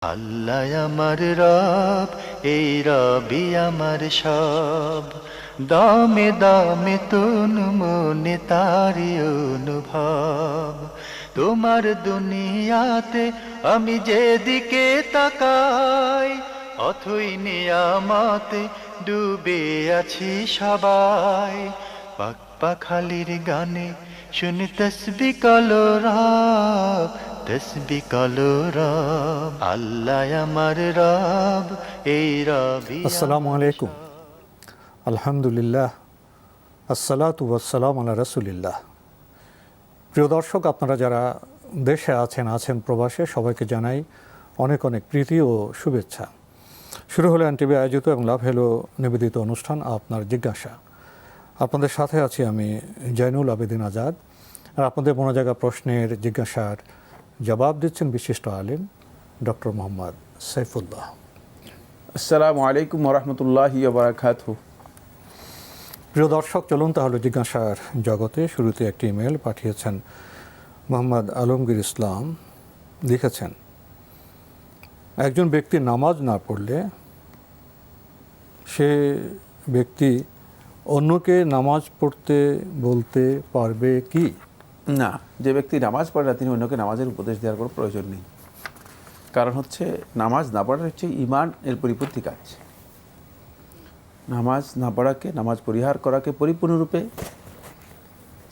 আল্লাহ আমার রব, এই রবি আমার সব। দামে দামে তন মনে তারি অনুভব। তোমার দুনিয়াতে আমি যেদিকে তাকাই, অথই নিয়ামতে ডুবে আছি সবাই। পাক পাখালির গানে শুনি তসবি কলো রব, তসবি কলো রব। আল্লাহ আমার রব, এই রবি আসসালামু আলাইকুম। আলহামদুলিল্লাহ, আসসালাতু ওয়াসসালাম আলা রাসূলিল্লাহ। প্রিয় দর্শক, আপনারা যারা দেশে আছেন প্রবাসে, সবাইকে জানাই অনেক অনেক প্রীতি ও শুভেচ্ছা। শুরু হলো এনটিভি আয়োজিত এবং লাভ হেলো নিবেদিত অনুষ্ঠান আপনার জিজ্ঞাসা। আপনাদের সাথে আছি আমি জয়নুল আবেদিন আজাদ। আর আপনাদের মনোজাগা প্রশ্নের জিজ্ঞাসার জবাব দিচ্ছেন বিশিষ্ট আলেম ডক্টর মোহাম্মদ সাইফুল্লাহ। আসসালামু আলাইকুম ওরহমতুল্লাহি ওয়া বারাকাতুহু। প্রিয় দর্শক, চলুন তাহলে জিজ্ঞাসার জগতে। শুরুতে একটি ইমেল পাঠিয়েছেন মোহাম্মদ আলমগীর ইসলাম। লিখেছেন, একজন ব্যক্তি নামাজ না পড়লে সে ব্যক্তি অন্যকে নামাজ পড়তে বলতে পারবে কি? না, যে ব্যক্তি নামাজ পড়ে না তিনি অন্যকে নামাজের উপদেশ দেওয়ার কোনো প্রয়োজন নেই। কারণ হচ্ছে নামাজ না পড়া হচ্ছে ঈমান এর পরিপন্থী কাজ। নামাজ না পড়াকে, নামাজ পরিহার করাকে পরিপূর্ণরূপে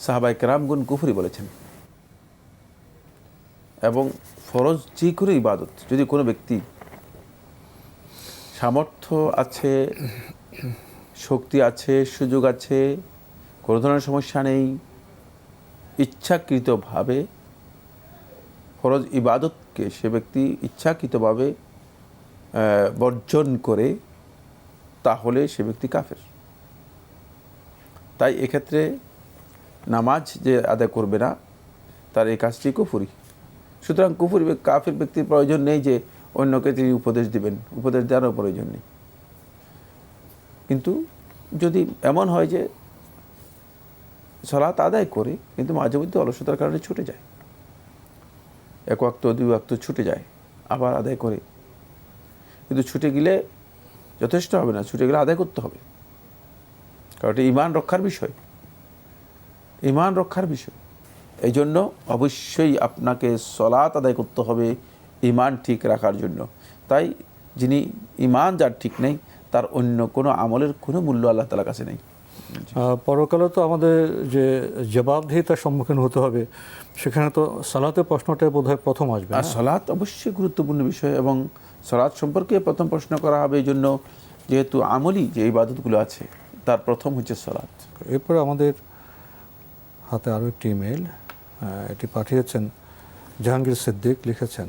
সাহাবায়ে কেরামগণ কুফরি বলেছেন। এবং ফরজ যে কোনো ইবাদত, যদি কোনো ব্যক্তি সামর্থ্য আছে, শক্তি আছে, সুযোগ আছে, কোনো ধরনের সমস্যা নেই, ইচ্ছাকৃতভাবে ফরজ ইবাদতকে সে ব্যক্তি ইচ্ছাকৃতভাবে বর্জন করে, তাহলে সে ব্যক্তি কাফের। তাই এক্ষেত্রে নামাজ যে আদায় করবে না, তার এই কাজটি কুফরি। সুতরাং কুফরি কাফের ব্যক্তির প্রয়োজন নেই যে অন্যকে তিনি উপদেশ দিবেন, উপদেশ দেওয়ারও প্রয়োজন নেই। কিন্তু যদি এমন হয় যে সালাত আদায় করে কিন্তু মাঝে মধ্যে অলসতার কারণে ছুটে যায়, এক ওয়াক্ত দুই ওয়াক্ত ছুটে যায়, আবার আদায় করে, কিন্তু ছুটে গেলে যথেষ্ট হবে না, ছুটে গেলে আদায় করতে হবে। কারণ এটা ঈমান রক্ষার বিষয়, ঈমান রক্ষার বিষয়। এই জন্য অবশ্যই আপনাকে সালাত আদায় করতে হবে ঈমান ঠিক রাখার জন্য। তাই যিনি ঈমান যার ঠিক নেই, তার অন্য কোনো আমলের কোনো মূল্য আল্লাহ তাআলার কাছে নেই। পরকালে তো আমাদের যে জবাবদিহিতার সম্মুখীন হতে হবে, সেখানে তো সালাতের প্রশ্নটা বোধহয় প্রথম আসবে। আর সালাত অবশ্যই গুরুত্বপূর্ণ বিষয়, এবং সালাত সম্পর্কে প্রথম প্রশ্ন করা হবে এই জন্য, যেহেতু আমলি যে ইবাদতগুলো আছে তার প্রথম হচ্ছে সালাত। এরপরে আমাদের হাতে আরও একটি ইমেল, এটি পাঠিয়েছেন জাহাঙ্গীর সিদ্দিক। লিখেছেন,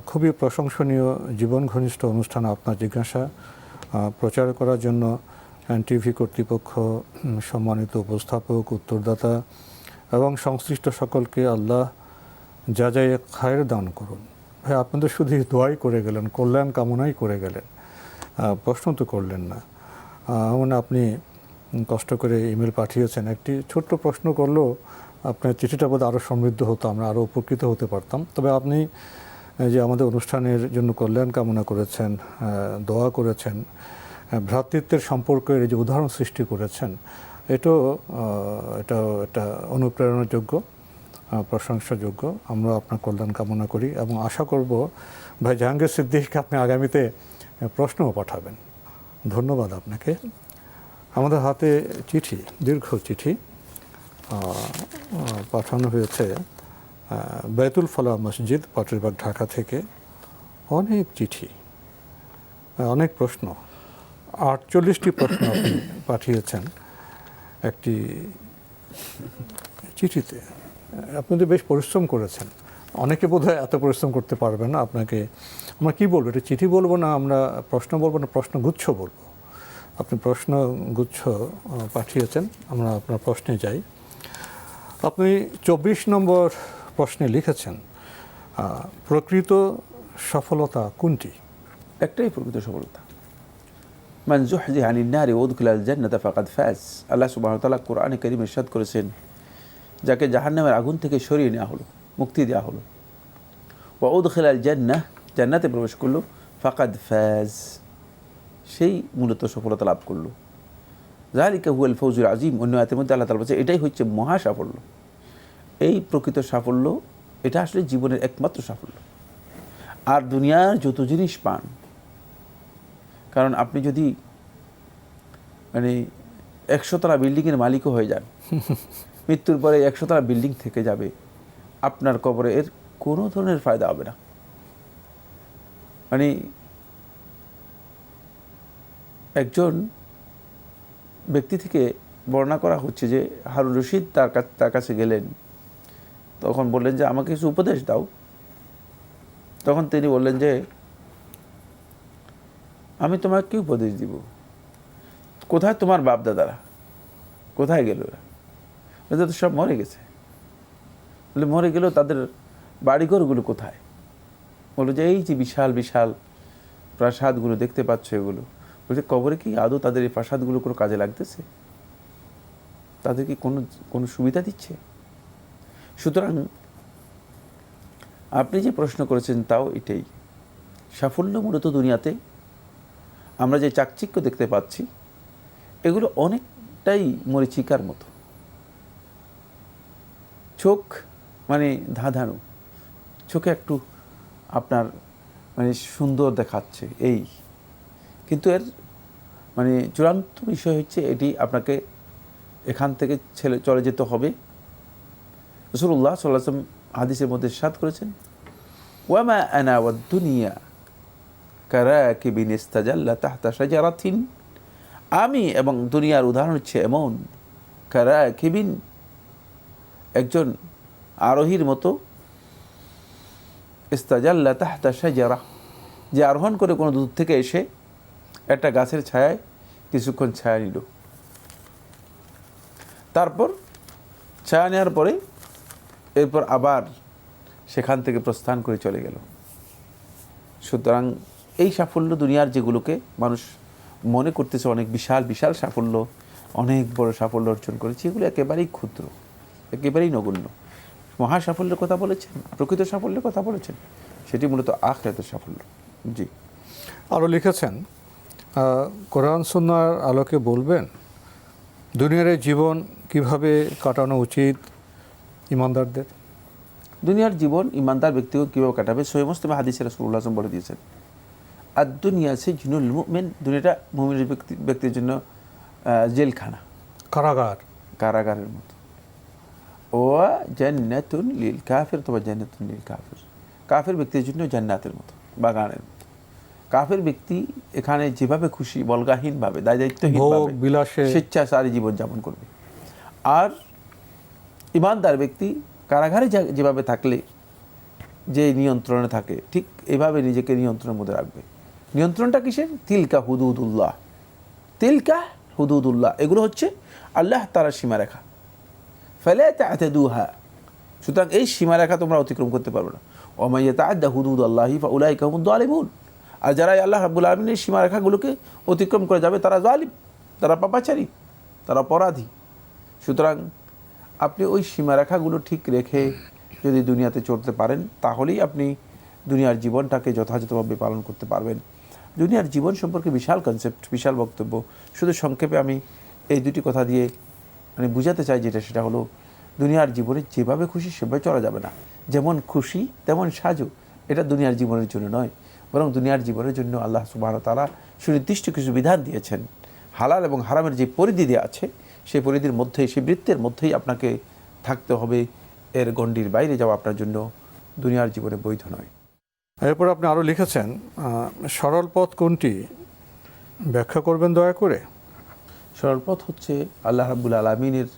খুবই প্রশংসনীয় জীবন ঘনিষ্ঠ অনুষ্ঠান আপনার জিজ্ঞাসা প্রচার করার জন্য এনটিভি কর্তৃপক্ষ, সম্মানিত উপস্থাপক, উত্তরদাতা এবং সংশ্লিষ্ট সকলকে আল্লাহ যাজায়ে খায়ের দান করুন। ভাই, আপনাদের শুধু দোয়াই করে গেলেন, কল্যাণ কামনাই করে গেলেন, প্রশ্ন তো করলেন না। মানে আপনি কষ্ট করে ইমেল পাঠিয়েছেন, একটি ছোট্ট প্রশ্ন করলেও আপনার চিঠিটা বোধ আরও সমৃদ্ধ হতো, আমরা আরও উপকৃত হতে পারতাম। তবে আপনি যে আমাদের অনুষ্ঠানের জন্য কল্যাণ কামনা করেছেন, দোয়া করেছেন, ভ্রাতৃত্বের সম্পর্কের এই যে উদাহরণ সৃষ্টি করেছেন, এটা অনুপ্রেরণার যোগ্য, প্রশংসাযোগ্য। আমরা আপনার কল্যাণ কামনা করি এবং আশা করব ভাই জাহাঙ্গীর সিদ্দিককে আপনি আগামীতে প্রশ্নও পাঠাবেন। ধন্যবাদ আপনাকে। আমাদের হাতে চিঠি, দীর্ঘ চিঠি পাঠানো হয়েছে বাইতুল ফলাহ মসজিদ, পাটুরিবাগ, ঢাকা থেকে। অনেক চিঠি, অনেক প্রশ্ন, 48টি প্রশ্ন আপনি পাঠিয়েছেন একটি চিঠিতে। আপনি তো বেশ পরিশ্রম করেছেন। অনেকে বোধহয় এত পরিশ্রম করতে পারবেন না। আপনাকে আমরা কী বলবো, এটা চিঠি বলবো না, আমরা প্রশ্ন বলবো না, প্রশ্নগুচ্ছ বলবো। আপনি প্রশ্নগুচ্ছ পাঠিয়েছেন, আমরা আপনার প্রশ্নে যাই। আপনি 24 নম্বর প্রশ্নে লিখেছেন, প্রকৃত সফলতা কোনটি? একটাই প্রকৃত সফলতা, মান যুহজিহা আনিন নারি ওয়া উদখিলাল জান্নাতা ফাকাদ ফাজ। আল্লাহ সুবহানাহু ওয়া তাআলা কোরআনে কারীমে ইরশাদ করেছেন, যাকে জাহান্নামের আগুন থেকে সরিয়ে নেওয়া হলো, মুক্তি দেওয়া হলো, ওয়া উদখিলাল জান্নাহ, জান্নাতে প্রবেশ করলো, ফাকাদ ফাজ, সেই মূলত সফলতা লাভ করলো। যালিকা হুয়াল ফৌজুল আজিম, অন্য আয়াতের মধ্যে আল্লাহ তাআলা বলছে এটাই হচ্ছে মহা সাফল্য। এই প্রকৃত সাফল্য, এটা আসলে জীবনের একমাত্র সাফল্য। আর দুনিয়ার যত জিনিস পান, কারণ আপনি যদি মানে 100 তলা বিল্ডিংয়ের মালিকও হয়ে যান, মৃত্যুর পরে 100 তলা বিল্ডিং থেকে যাবে, আপনার কবরে এর কোনো ধরনের ফায়দা হবে না। মানে একজন ব্যক্তি থেকে বর্ণনা করা হচ্ছে যে হারুন রশিদ তার কাছে গেলেন, তখন বললেন যে আমাকে কিছু উপদেশ দাও। তখন তিনি বললেন যে আমি তোমাকে কি উপদেশ দিব, কোথায় তোমার বাপ দাদারা, কোথায় গেল ওরা? ওরা তো সব মরে গেছে। বলে মরে গেলেও তাদের বাড়িঘরগুলো কোথায়? বললো যে এই যে বিশাল বিশাল প্রাসাদগুলো দেখতে পাচ্ছ, এগুলো। বলছে কবরে কি আদৌ তাদের এই প্রাসাদগুলো কোনো কাজে লাগতেছে? তাদের কি কোনো সুবিধা দিচ্ছে? সুতরাং আপনি যে প্রশ্ন করেছেন তাও এটাই, সাফল্য মূলত দুনিয়াতে আমরা যে চাকচিক্য দেখতে পাচ্ছি, এগুলো অনেকটাই মরীচিকার মতো। চোখ মানে ধাঁধানো, চোখে একটু আপনার মানে সুন্দর দেখাচ্ছে এই, কিন্তু এর মানে চূড়ান্ত বিষয় হচ্ছে এটি আপনাকে এখান থেকে চলে যেতে হবে। রাসূলুল্লাহ সাল্লাল্লাহু আলাইহি ওয়াসাল্লাম হাদিসের মধ্যে ইরশাদ করেছেন, ওয়ামা আনা ওয়াদ দুনিয়া কারাকিবিন ইস্তাজাল্লা তাহতা শাজারাতিন, আমি এবং দুনিয়ার উদাহরণ হচ্ছে এমন, কারাকিবিন একজন আরোহীর মতো, ইস্তাজাল্লা তাহতা শাজারা যে আরোহণ করে কোনো দূর থেকে এসে একটা গাছের ছায়ায় কিছুক্ষণ ছায়া নিল, তারপর ছায়া নেওয়ার পরে এরপর আবার সেখান থেকে প্রস্থান করে চলে গেল। সুতরাং এই সাফল্য দুনিয়ার যেগুলোকে মানুষ মনে করতেছে অনেক বিশাল বিশাল সাফল্য, অনেক বড় সাফল্য অর্জন করেছে, এগুলো একেবারেই ক্ষুদ্র, একেবারেই নগণ্য। মহা সাফল্যের কথা বলেছেন, প্রকৃত সাফল্যের কথা বলেছেন, সেটি মূলত আখিরাতের সাফল্য। জি। আরও লিখেছেন, কোরআন সুন্নাহর আলোকে বলবেন দুনিয়ার এই জীবন কিভাবে কাটানো উচিত ইমানদারদের? দুনিয়ার জীবন ইমানদার ব্যক্তিও কীভাবে কাটাবে, সহিহ মুসলিমে হাদিসে রাসূলুল্লাহ সাল্লাল্লাহু আলাইহি ওয়াসাল্লাম বলে দিয়েছেন, আর দুনিয়া সিজনুল মুমিন, দুনিয়াটা মুমিনের ব্যক্তির জন্য জেলখানা, কারাগারের মতো। ও জান্নাতুন লিল কাফির, তবে জান্নাতুন লিল কাফির, কাফের ব্যক্তির জন্য জান্নাতের মতো, বাগানের মতো। কাফের ব্যক্তি এখানে যেভাবে খুশি বলগাহীনভাবে, দায়িত্বহীনভাবে স্বেচ্ছাচারী জীবনযাপন করবে। আর ইমানদার ব্যক্তি কারাগারে যেভাবে থাকলে যে নিয়ন্ত্রণে থাকে, ঠিক এভাবে নিজেকে নিয়ন্ত্রণের মধ্যে রাখবে। নিয়ন্ত্রণটা কিসের? তিলকা হুদুদুল্লাহ, তিলকা হুদুদুল্লাহ, এগুলো হচ্ছে আল্লাহ তাআলার সীমারেখা। ফালা তা'তাদুহা, সুতরাং এই সীমারেখা তোমরা অতিক্রম করতে পারবে না। ওয়া মান ইয়াতা'আদ্দা হুদুদাল্লাহি ফাউলাইকা হুমুদ যালিমুন, আর যারা আল্লাহ রাব্বুল আলামিনের সীমারেখাগুলোকে অতিক্রম করে যাবে তারা জালিম, তারা পাপাচারী, তারা অপরাধী। সুতরাং আপনি ওই সীমারেখাগুলো ঠিক রেখে যদি দুনিয়াতে চলতে পারেন, তাহলেই আপনি দুনিয়ার জীবনটাকে যথাযথভাবে পালন করতে পারবেন। দুনিয়ার জীবন সম্পর্কে বিশাল কনসেপ্ট, বিশাল বক্তব্য। শুধু সংক্ষেপে আমি এই দুটি কথা দিয়ে মানে বুঝাতে চাই, সেটা হলো দুনিয়ার জীবনে যেভাবে খুশি সেভাবে চলা যাবে না। যেমন খুশি তেমন সাজো, এটা দুনিয়ার জীবনের জন্য নয়, বরং দুনিয়ার জীবনের জন্য আল্লাহ সুবহানাহু ওয়া তাআলা সুনির্দিষ্ট কিছু বিধান দিয়েছেন। হালাল এবং হারামের যে পরিধি দেওয়া আছে, সেই পরিধির মধ্যেই, সেই বৃত্তের মধ্যেই আপনাকে থাকতে হবে। এর গণ্ডির বাইরে যাওয়া আপনার জন্য দুনিয়ার জীবনে বৈধ নয়। এরপর আপনি আরও লিখেছেন, সরল পথ কোনটি ব্যাখ্যা করবেন দয়া করে? সরল পথ হচ্ছে আল্লাহ রাব্বুল আলামিনের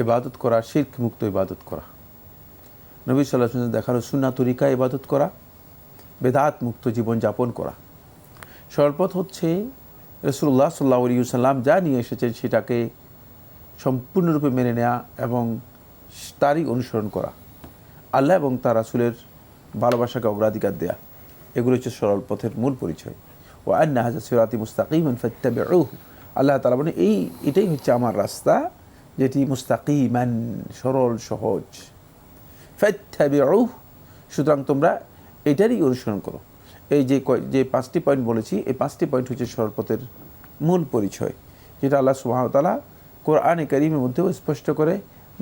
ইবাদত করা, শিরক মুক্ত ইবাদত করা, নবী সাল্লাল্লাহু আলাইহি ওয়াসাল্লাম দেখানো সুন্নাহ তরিকা ইবাদত করা, বেদাত মুক্ত জীবন যাপন করা। সরল পথ হচ্ছে রাসূলুল্লাহ সাল্লাল্লাহু আলাইহি ওয়াসাল্লাম যা নিয়ে এসেছেন সেটাকে সম্পূর্ণরূপে মেনে নেওয়া এবং তারই অনুসরণ করা, আল্লাহ এবং তার রাসূলের ভালোবাসাকে অগ্রাধিকার দেয়া, এগুলো হচ্ছে সরল পথের মূল পরিচয়। ওয়া আন্না হাযা সিরাতি মুস্তাকিমান ফাত্তাবিউহু, আল্লাহ তাআলা বলেন এটাই হচ্ছে আমার রাস্তা, যেটি মুস্তাকিমান, সরল সহজ। ফাত্তাবিউহু, সুতরাং তোমরা এটারই অনুসরণ করো। এই যে 5টি পয়েন্ট বলেছি, এই 5টি পয়েন্ট হচ্ছে সরল পথের মূল পরিচয়, যেটা আল্লাহ সুবহানাহু ওয়া তাআলা কোরআনে কারীমের মধ্যেও স্পষ্ট করে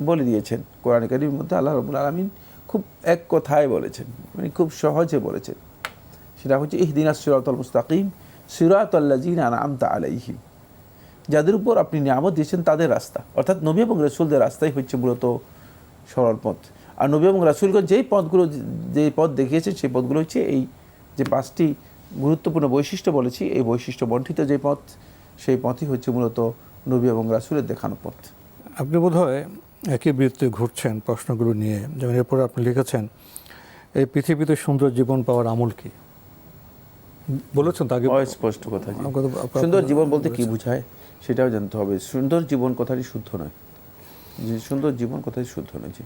বলে দিয়েছেন। কোরআনে কারীমের মধ্যে আল্লাহ রাব্বুল আলামিন খুব এক কথায় বলেছেন, মানে খুব সহজে বলেছেন, সেটা হচ্ছে ইহদিনাস সিরাতাল মুস্তাকিম সিরাতাল লাযিনা আনআমতা আলাইহিম, যাদের উপর আপনি নিয়ামত দিয়েছেন তাদের রাস্তা, অর্থাৎ নবী এবং রাসূলদের রাস্তাই হচ্ছে মূলত সরল পথ। আর নবী এবং রাসূলগণ যেই পথ দেখিয়েছেন সেই পথগুলো হচ্ছে এই যে 5টি গুরুত্বপূর্ণ বৈশিষ্ট্য বলেছি, এই বৈশিষ্ট্য বণ্টিত যে পথ, সেই পথই হচ্ছে মূলত নবী এবং রাসূলের দেখানো পথ। আপনি বোধহয় একই বৃত্তে ঘুরছেন প্রশ্নগুলো নিয়ে। যেমন এরপরে আপনি লিখেছেন, এই পৃথিবীতে সুন্দর জীবন পাওয়ার আমল কি? বলেছেন তাকে অস্পষ্ট কথা। সুন্দর জীবন বলতে কি বোঝায় সেটাও জানতে হবে। সুন্দর জীবন কথাটি শুদ্ধ নয়, যে সুন্দর জীবন কথাটি শুদ্ধ নয়। জি,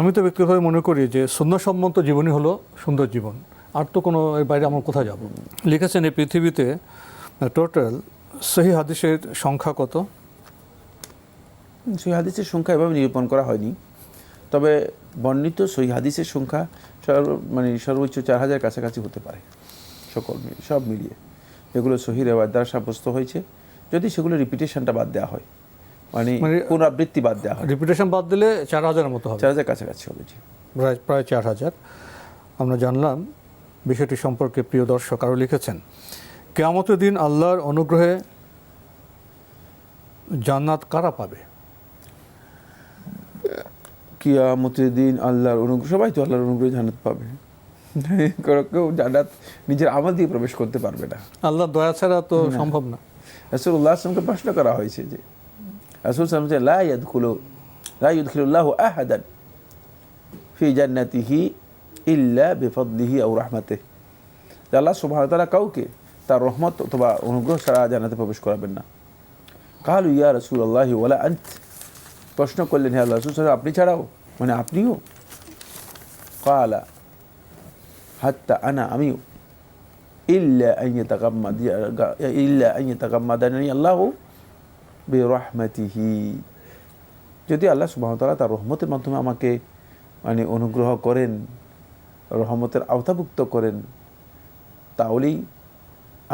আমি তো ব্যক্তিগতভাবে মনে করি যে সুন্নতসম্মত জীবনই হলো সুন্দর জীবন, আর তো কোনো এর বাইরে আমরা কোথায় যাব। লিখেছেন, এই পৃথিবীতে টোটাল সহিহ হাদিসের সংখ্যা কত? সহিহ হাদিসের সংখ্যা এভাবে নিরূপণ করা হয়নি, তবে বর্ণিত সহিহ হাদিসের সংখ্যা সর্বোচ্চ 4000 কাছাকাছি হতে পারে, সব মিলিয়ে এগুলো সহিহ রিওয়ায়াত দ্বারা সাব্যস্ত হয়েছে, যদি সেগুলো রিপিটেশনটা বাদ দেওয়া হয়, মানে পুনরাবৃত্তি বাদ দেওয়া হয়। রিপিটেশন বাদ দিলে 4000-এর মতো হবে, 4000 কাছাকাছি হবে। জি, প্রায় 4000 আমরা জানলাম বিষয়টি সম্পর্কে। প্রিয় দর্শক আরও লিখেছেন, কিয়ামতের দিন আল্লাহর অনুগ্রহে জান্নাত কারা পাবে? কিয়ামতের দিন আল্লাহর অনুগ্রহ, সবাই তো আল্লাহর অনুগ্রহে জান্নাত পাবে, কেউ জান্নাত নিজের আমল দিয়ে প্রবেশ করতে পারবে না, আল্লাহর দয়া ছাড়া তো সম্ভব না। রাসূলুল্লাহ সাল্লাল্লাহু আলাইহি ওয়াসাল্লামকে প্রশ্ন করা হয়েছে যে রাসূল সাল্লাল্লাহু আলাইহি ওয়াসাল্লাম লা ইউদখিলুল্লাহু আহাদান ফি জান্নাতিহি ইল্লা বিফadliহি আও রাহমাতিহি, আল্লাহ সুবহানাহু ওয়া তাআলা কাউকে তার রহমত অথবা অনুগ্রহ ছাড়া জান্নাতে প্রবেশ করাবেন না। কালু ইয়া রাসূলুল্লাহ ওয়ালা আনত, প্রশ্ন করলেন, হে আল্লাহর রাসূল, আপনি ছাড়াও, মানে আপনিও? কালা হাত্তা আনা, আমিও। ইল্লা আন ইয়াতাগাম্মাদানি আল্লাহু বিরহমাতিহি, যদি আল্লাহ সুবহানাহু ওয়া তাআলা তার রহমতের মাধ্যমে আমাকে মানে অনুগ্রহ করেন, রহমতের আওতাভুক্ত করেন, তাহলেই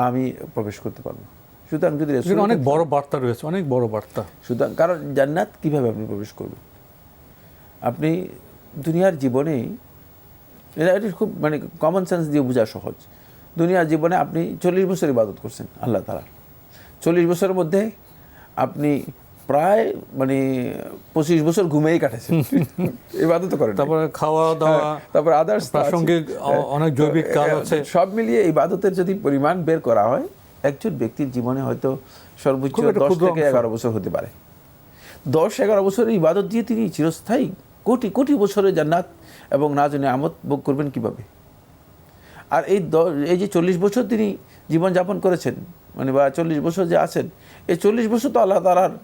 আমি প্রবেশ করতে পারবো। সুতরাং যদি অনেক বড় বার্তা রয়েছে, অনেক বড় বার্তা। সুতরাং কারণ জান্নাত কিভাবে আপনি প্রবেশ করবেন? আপনি দুনিয়ার জীবনে, এটা খুব মানে কমন সেন্স দিয়ে বোঝা সহজ। দুনিয়ার জীবনে আপনি 40 বছর ইবাদত করছেন আল্লাহ তাআলা, 40 বছরের মধ্যে আপনি প্রায় মানে 25 বছর ঘুমেই কাটাচ্ছেন, ইবাদত করেন, তারপরে খাওয়া দাওয়া, তারপর আদার্স প্রাসঙ্গিক অনেক জৈবিক কাজ আছে, সব মিলিয়ে ইবাদতের যদি পরিমাণ বের করা হয়, একজন ব্যক্তির জীবনে হয়তো সর্বোচ্চ 10 থেকে 11 বছর হতে পারে। 10-11 বছরের ইবাদত দিয়ে তিনি চিরস্থায়ী কোটি কোটি বছরের জান্নাত এবং নাজ নিয়ামত ভোগ করবেন কিভাবে? আর এই যে 40 বছর তিনি জীবনযাপন করেছেন, মানে বা 40 বছর যে আছেন, এই 40 বছর তো আল্লাহ তাআলার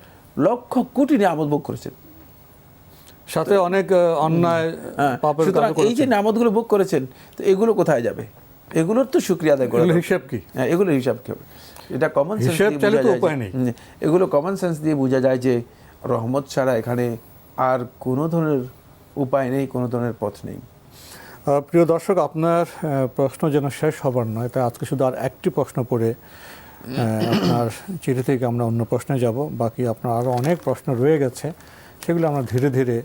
লক্ষ কোটি নিয়ামত ভোগ করেছেন, সাথে অনেক অন্যায় পাপের কাজ করেছেন। এই যে নিয়ামতগুলো ভোগ করেছেন, তো এগুলো কোথায় যাবে? এগুলোর তো শুকরিয়া আদায় করা, হিসাব কি? হ্যাঁ, এগুলোর হিসাব কি হবে? এটা কমন সেন্স হিসাব চাইলে তো উপায় নেই। এগুলো কমন সেন্স দিয়ে বোঝা যায় যে রহমত ছাড়া এখানে আর কোনো ধরনের উপায় নেই, কোনো ধরনের পথ নেই। প্রিয় দর্শক, আপনার প্রশ্ন যেন শেষ হবার নয়, তাই আজকে শুধু আর একটি প্রশ্ন পড়ে আপনার চিঠি থেকে আমরা অন্য প্রশ্নে যাব। বাকি আপনার আরও অনেক প্রশ্ন রয়ে গেছে, সেগুলো আমরা ধীরে ধীরে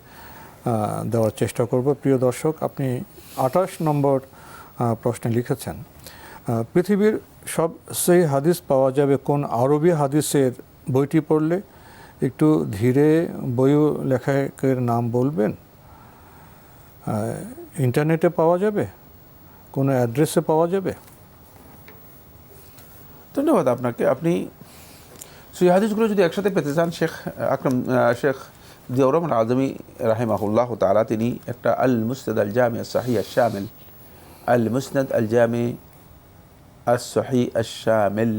দেওয়ার চেষ্টা করব। প্রিয় দর্শক, আপনি 28 নম্বর প্রশ্নে লিখেছেন, পৃথিবীর সব সেই হাদিস পাওয়া যাবে কোন আরবি হাদিসের বইটি পড়লে? একটু ধীরে বই লেখকের নাম বলবেন। ইন্টারনেটে পাওয়া যাবে? কোনো অ্যাড্রেসে পাওয়া যাবে? ধন্যবাদ আপনাকে। আপনি সেই হাদিসগুলো যদি একসাথে পেতে চান, শেখ জিয়াউর রহমান আজমি রাহিমাহুল্লাহ তাআলা তিনি একটা আল মুসনাদ আল জামি আস-সহিহ আশ-শামিল, আল মুসনাদ আল জামি আস-সহিহ আশ-শামিল,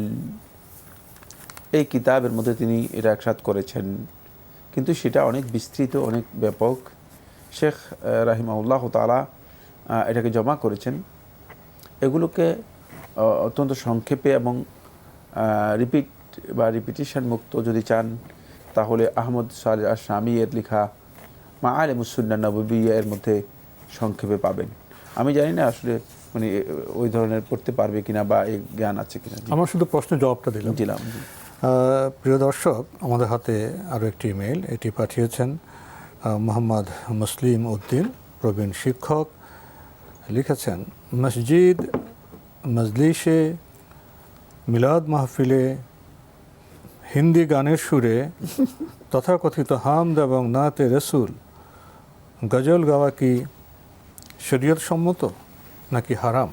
এই কিতাবের মধ্যে তিনি এটা একসাথ করেছেন, কিন্তু সেটা অনেক বিস্তৃত, অনেক ব্যাপক। শেখ রাহিমাহুল্লাহ তাআলা এটাকে জমা করেছেন। এগুলোকে অত্যন্ত সংক্ষেপে এবং রিপিট বা রিপিটিশন মুক্ত যদি চান, তাহলে আহমদ সালেহ আশ-শামি এর লেখা মাআলিমুস সুন্নাহ নববিয়্যা এর মধ্যে সংক্ষেপে পাবেন। আমি জানি না আসলে মানে ওই ধরনের পড়তে পারবে কিনা বা এই জ্ঞান আছে কিনা। আমরা শুধু প্রশ্নের জবাবটা দিলাম। প্রিয় দর্শক, আমাদের হাতে আরও একটি ইমেল, এটি পাঠিয়েছেন মোহাম্মদ মুসলিম উদ্দিন, প্রবীণ শিক্ষক। লিখেছেন, মসজিদ, মজলিসে, মিলাদ মাহফিলে হিন্দি গানের সুরে তথাকথিত হামদ এবং নাতে রসুল গজল গাওয়া কি শরীয়ত সম্মত নাকি হারাম?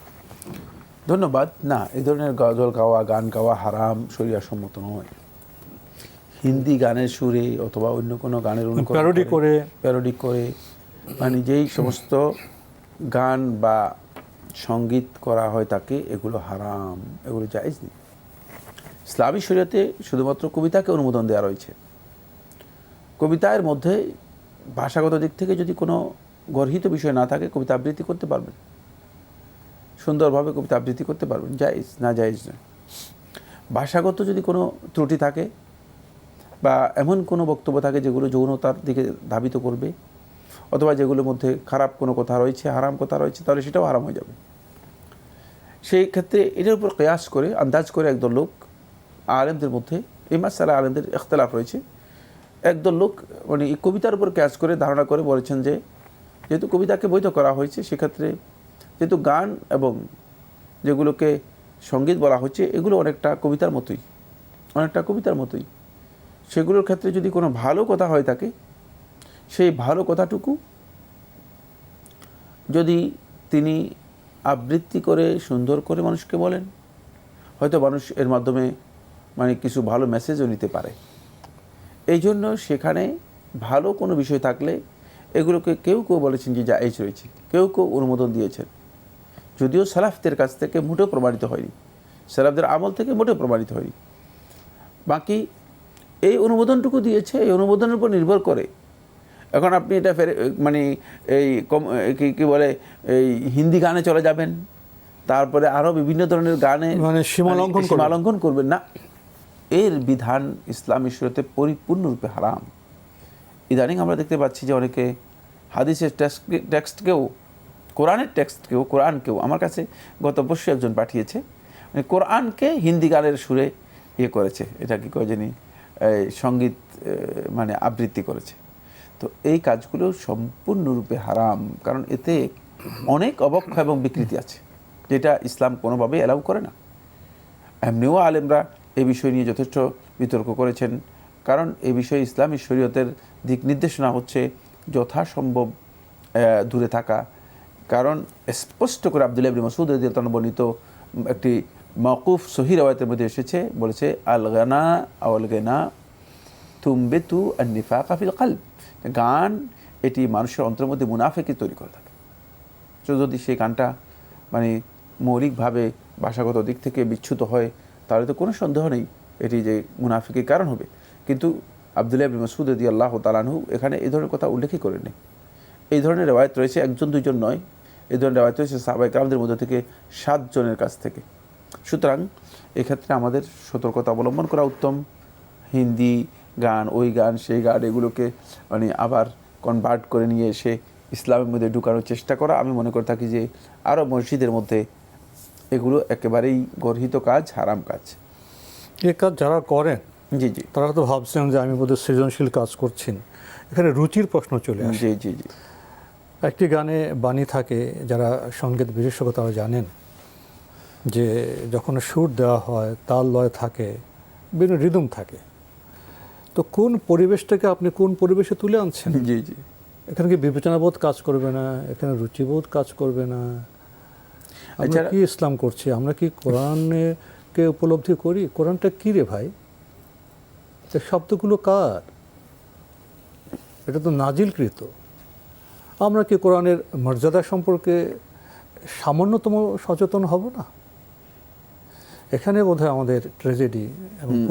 ধন্যবাদ। না, এই ধরনের গজল গাওয়া, গান গাওয়া হারাম, শরিয়া সম্মত নয়। হিন্দি গানের সুরে অথবা অন্য কোনো গানের প্যারোডি করে মানে যেই সমস্ত গান বা সঙ্গীত করা হয় তাকে, এগুলো হারাম, এগুলো জায়েজ নেই। ইসলামী শরীয়তে শুধুমাত্র কবিতাকে অনুমোদন দেওয়া রয়েছে। কবিতার মধ্যে ভাষাগত দিক থেকে যদি কোনো গর্হিত বিষয় না থাকে, কবিতা আবৃত্তি করতে পারবেন, সুন্দরভাবে কবিতা আবৃত্তি করতে পারবেন, জায়েজ, না জায়েজ নয়। ভাষাগত যদি কোনো ত্রুটি থাকে বা এমন কোনো বক্তব্য থাকে যেগুলো যৌনতার দিকে ধাবিত করবে, অথবা যেগুলোর মধ্যে খারাপ কোনো কথা রয়েছে, হারাম কথা রয়েছে, তাহলে সেটাও হারাম হয়ে যাবে। সেই ক্ষেত্রে এটার উপর কিয়াস করে, আন্দাজ করে একদল লোক আলেমদের মধ্যে, এই মাসআলা আলেমদের ইখতিলাফ রয়েছে, একদল লোক মানে এই কবিতার উপর কিয়াস করে ধারণা করে বলেছেন যে যেহেতু কবিতাকে বৈধ করা হয়েছে, সেক্ষেত্রে যেহেতু গান এবং যেগুলোকে সঙ্গীত বলা হচ্ছে এগুলো অনেকটা কবিতার মতোই, সেগুলোর ক্ষেত্রে যদি কোনো ভালো কথা হয়ে থাকে, সেই ভালো কথাটুকু যদি তিনি আবৃত্তি করে সুন্দর করে মানুষকে বলেন, হয়তো মানুষ এর মাধ্যমে মানে কিছু ভালো মেসেজও নিতে পারে। এই জন্য সেখানে ভালো কোনো বিষয় থাকলে এগুলোকে কেউ কেউ বলেছেন যে জায়েজ রয়েছে, কেউ কেউ অনুমোদন দিয়েছেন, যদিও সালাফদের কাছ থেকে মোটেও প্রমাণিত হয়নি, সালাফদের আমল থেকে মোটেও প্রমাণিত হয়নি। বাকি এই অনুমোদনটুকু দিয়েছে, এই অনুমোদনের উপর নির্ভর করে এখন আপনি এটা মানে এই কী বলে এই হিন্দি গানে চলে যাবেন, তারপরে আরও বিভিন্ন ধরনের গানে মানে সীমা লঙ্ঘন করবেন না। এর বিধান ইসলামী শরীয়তে পরিপূর্ণরূপে হারাম। ইদানিং আমরা দেখতে পাচ্ছি যে অনেকে হাদিসের টেক্সটকেও, কোরআনকেও আমার কাছে গত বর্ষে একজন পাঠিয়েছে, মানে কোরআনকে হিন্দি গানের সুরে করেছে, এটা কি কয় জানি সঙ্গীত মানে আবৃত্তি করেছে। তো এই কাজগুলো সম্পূর্ণরূপে হারাম, কারণ এতে অনেক অবক্ষয় এবং বিকৃতি আছে, যেটা ইসলাম কোনোভাবেই অ্যালাউ করে না। এমনিও আলেমরা এই বিষয় নিয়ে যথেষ্ট বিতর্ক করেছেন, কারণ এই বিষয়ে ইসলামী শরীয়তের দিক নির্দেশনা হচ্ছে যথাসম্ভব দূরে থাকা। কারণ স্পষ্ট করে আব্দুল্লাহ ইবনে মাসউদ রাদিয়াল্লাহু আনহু বর্ণিত একটি মাওকুফ সহিহ রওয়ায়াতের মধ্যে এসেছে, বলেছে আল গানা আওয়াল গানা তুমবিতু আন-নিফাকা ফিল কলব, গান এটি মানুষের অন্তরের মধ্যে মুনাফিকি তৈরি করে থাকে। তো যদি সেই গানটা মানে মৌলিকভাবে ভাষাগত দিক থেকে বিচ্যুত হয়, তাহলে তো কোনো সন্দেহ নেই এটি যে মুনাফিকের কারণ হবে। কিন্তু আব্দুল্লাহ ইবনে মাসউদ রাদিয়াল্লাহু তাআলা আনহু এখানে এই ধরনের কথা উল্লেখই করেননি। এই ধরনের রেওয়ায়াত রয়েছে, একজন দুইজন নয়, এই ধরনের রেওয়ায়াত রয়েছে সাহাবায়ে কেরামদের মধ্যে থেকে 7 জনের কাছ থেকে। সুতরাং এক্ষেত্রে আমাদের সতর্কতা অবলম্বন করা উত্তম। হিন্দি গান, ওই গান, সেই গান, এগুলোকে মানে আবার কনভার্ট করে নিয়ে এসে ইসলামের মধ্যে ঢুকানোর চেষ্টা করা, আমি মনে করে থাকি যে আরও মসজিদের মধ্যে এগুলো একেবারেই গর্হিত কাজ, হারাম কাজ। এই কাজ যারা করেন জি তারা তো ভাবছেন যে আমি বোধহয় সৃজনশীল কাজ করছেন, এখানে রুচির প্রশ্ন চলে আসে। জি। একটি গানে বাণী থাকে, যারা সঙ্গীত বিশেষজ্ঞ তারা জানেন যে যখন সুর দেওয়া হয়, তাল লয় থাকে, বিভিন্ন রিদম থাকে, তো কোন পরিবেশটাকে আপনি কোন পরিবেশে তুলে আনছেন? জি এখানে কি বিবেচনাবোধ কাজ করবে না? এখানে রুচিবোধ কাজ করবে না? আমরা কি ইসলাম করছি? আমরা কি কোরআনকে উপলব্ধি করি? কোরআনটা কী রে ভাই? শব্দগুলো কার? এটা তো নাজিলকৃত। আমরা কি কোরআনের মর্যাদা সম্পর্কে সামান্যতম সচেতন হব না? এখানে বোধহয় আমাদের ট্র্যাজেডি।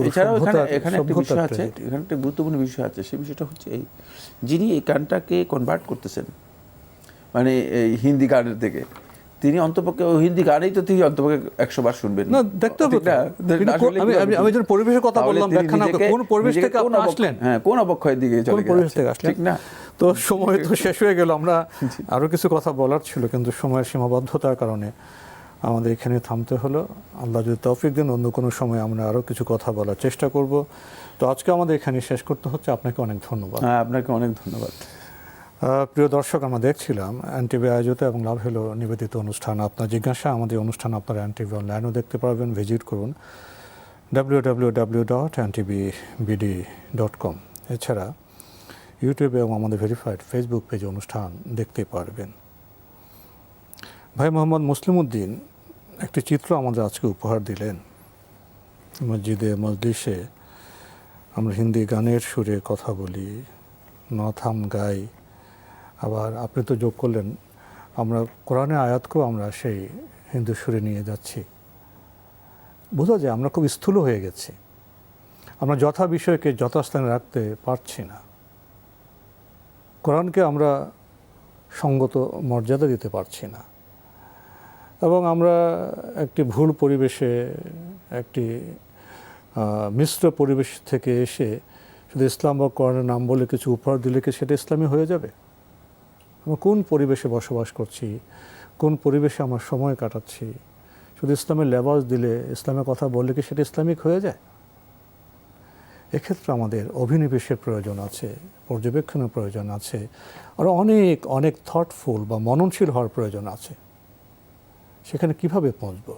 এছাড়াও এখানে একটা বিষয় আছে, এখানে একটা গুরুত্বপূর্ণ বিষয় আছে, সেই বিষয়টা হচ্ছে এই, যিনি এই গানটাকে কনভার্ট করতেছেন মানে এই হিন্দি গানের থেকে, তিনি অন্তপক্ষে ওই হিন্দি গানেই তো তিনি অন্তপক্ষে 100 বার শুনবেন না, দেখতে হবে। আমি যখন পরিবেশের কথা বললাম, ব্যাখ্যা না করে কোন পরিবেশ থেকে আপনি আসলেন, হ্যাঁ, কোন অবক্ষয়ের দিকে চলে গেলেন, ঠিক না? তো সময় তো শেষ হয়ে গেল। আমরা আরও কিছু কথা বলার ছিল, কিন্তু সময়ের সীমাবদ্ধতার কারণে আমাদের এখানে থামতে হলো। আল্লাহ যদি তৌফিক দেন অন্য কোনো সময় আমরা আরও কিছু কথা বলার চেষ্টা করব। তো আজকে আমাদের এখানে শেষ করতে হচ্ছে। আপনাকে অনেক ধন্যবাদ। হ্যাঁ, আপনাকে অনেক ধন্যবাদ। প্রিয় দর্শক, আমরা দেখছিলাম এনটিভি আয়োজিত এবং লাভ হলো নিবেদিত অনুষ্ঠান আপনার জিজ্ঞাসা। আমাদের অনুষ্ঠান আপনারা এনটিভি অনলাইনেও দেখতে পারবেন। ভিজিট করুন www.ntvbd.com। এছাড়া ইউটিউবে এবং আমাদের ভেরিফাইড ফেসবুক পেজে অনুষ্ঠান দেখতে পারবেন। ভাই মোহাম্মদ মুসলিম উদ্দিন একটি চিত্র আমাদের আজকে উপহার দিলেন। মসজিদে মজলিসে আমরা হিন্দি গানের সুরে কথা বলি, নথাম গাই, আবার আপনি তো যোগ করলেন আমরা কোরআনের আয়াতকেও আমরা সেই হিন্দু সুরে নিয়ে যাচ্ছি। বোঝা যায় আমরা খুব স্থূল হয়ে গেছি। আমরা যথা বিষয়কে যথাস্থানে রাখতে পারছি না। কোরআনকে আমরা সঙ্গত মর্যাদা দিতে পারছি না, এবং আমরা একটি ভুল পরিবেশে, একটি মিশ্র পরিবেশ থেকে এসে শুধু ইসলাম বা কোরআনের নাম বলে কিছু উপহার দিলে কি সেটা ইসলামী হয়ে যাবে? আমরা কোন পরিবেশে বসবাস করছি, কোন পরিবেশে আমরা সময় কাটাচ্ছি? শুধু ইসলামের লেবাস দিলে, ইসলামের কথা বললে কি সেটা ইসলামিক হয়ে যায়? এক্ষেত্রে আমাদের অভিনিবেশের প্রয়োজন আছে, পর্যবেক্ষণের প্রয়োজন আছে, আর অনেক অনেক থটফুল বা মননশীল হওয়ার প্রয়োজন আছে। সেখানে কিভাবে পৌঁছব?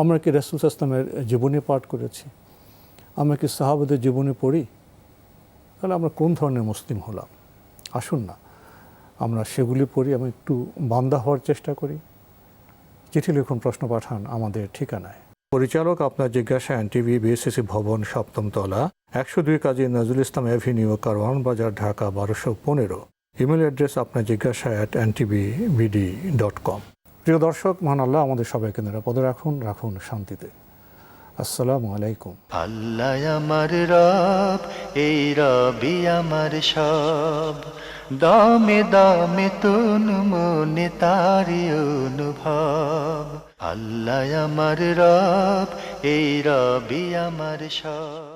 আমরা কি রাসূল সাল্লাল্লাহু আলাইহি ওয়াসাল্লামের জীবনী পাঠ করেছি? আমরা কি সাহাবাদের জীবনী পড়ি? তাহলে আমরা কোন ধরনের মুসলিম হলাম? আসুন না আমরা সেগুলি পড়ি এবং একটু বান্দা হওয়ার চেষ্টা করি। চিঠি লিখুন, প্রশ্ন পাঠান আমাদের ঠিকানায়। পরিচালক আপনার জিজ্ঞাসা, এনটিভি, বিএসসিসি ভবন, 7ম তলা, 102 কাজী নজরুল ইসলাম এভিনিউ, কারওয়ান বাজার, ঢাকা 1215। ইমেল অ্যাড্রেস আপনার জিজ্ঞাসা @ntvbd.com। প্রিয় দর্শক, মহান আল্লাহ আমাদের সবাইকে নিরাপদে রাখুন শান্তিতে। আসসালামু আলাইকুম। আল্লাহ আমার রব, এই রবি আমার সব, দামে দামে তুন মনে তারি অনুভব। আল্লাহ আমার রব, এই রবি আমার সব।